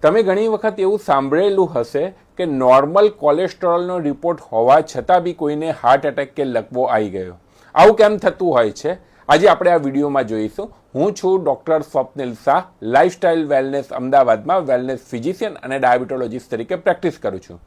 તમે ઘણી વખત એવું સાંભળેલું હશે કે નોર્મલ કોલેસ્ટ્રોલનો રિપોર્ટ હોવા છતાં બી કોઈને હાર્ટ એટેક કે લકવો આવી ગયો. આવું કેમ થતું હોય છે? આજે આપણે આ વિડીયોમાં જોઈશું. હું છું doctor Swapnil Shah, lifestyle wellness અમદાવાદમાં વેલનેસ ફિઝિશિયન અને ડાયાબિટોલોજીસ્ટ તરીકે પ્રેક્ટિસ કરું છું.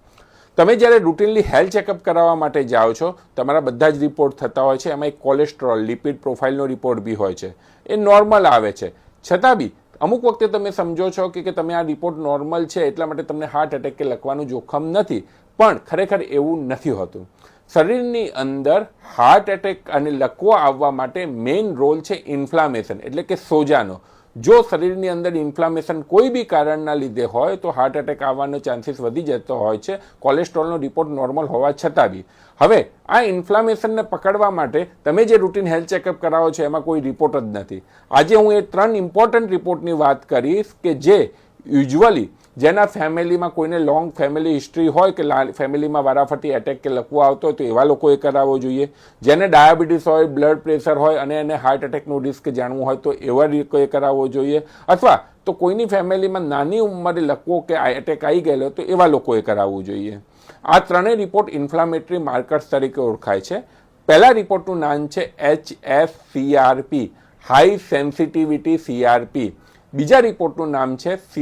તમે જ્યારે રૂટીનલી હેલ્થ ચેકઅપ કરાવવા માટે જાઓ છો, તમારા બધા જ રિપોર્ટ થતા હોય છે. એમાં એક કોલેસ્ટ્રોલ, લિપિડ પ્રોફાઇલનો રિપોર્ટ બી હોય છે. એ નોર્મલ આવે છે. છતાં બી અમુક વખતે તમે સમજો છો કે તમે આ રિપોર્ટ નોર્મલ છે એટલા માટે તમને હાર્ટ એટેક કે લકવાનું જોખમ નથી, પણ ખરેખર એવું નથી હોતું. શરીરની અંદર હાર્ટ એટેક અને લકવો આવવા માટે મેઇન રોલ છે ઇન્ફ્લામેશન, એટલે કે સોજાનો. જો શરીરની અંદર ઇન્ફ્લામેશન કોઈ બી કારણના લીધે હોય તો હાર્ટ એટેક આવવાનો ચાન્સીસ વધી જતો હોય છે, કોલેસ્ટ્રોલનો રિપોર્ટ નોર્મલ હોવા છતાં બી. હવે આ ઇન્ફ્લામેશનને પકડવા માટે તમે જે રૂટીન હેલ્થ ચેકઅપ કરાવો છો એમાં કોઈ રિપોર્ટ જ નથી. આજે હું એ 3 ઇમ્પોર્ટન્ટ રિપોર્ટની વાત કરીશ કે જે યુઝ્યુઅલી જેના ફેમિલીમાં કોઈને લોંગ ફેમિલી હિસ્ટ્રી હોય કે ફેમિલીમાં વારાફરતી એટેક કે લકવો આવતો હોય તો એવા લોકોએ કરાવવો જોઈએ. જેને ડાયાબિટીસ હોય, બ્લડ પ્રેશર હોય અને એને હાર્ટ એટેકનું રિસ્ક જાણવું હોય તો એવા લોકોએ કરાવવો જોઈએ. અથવા તો કોઈની ફેમિલીમાં નાની ઉંમરે લકવો કે એટેક આવી ગયેલો તો એવા લોકોએ કરાવવું જોઈએ. આ ત્રણેય રિપોર્ટ ઇન્ફ્લામેટરી માર્કર્સ તરીકે ઓળખાય છે. પહેલા રિપોર્ટનું નામ છે HSCRP, હાઈ સેન્સિટિવિટી CRP. બીજા રિપોર્ટનું નામ છે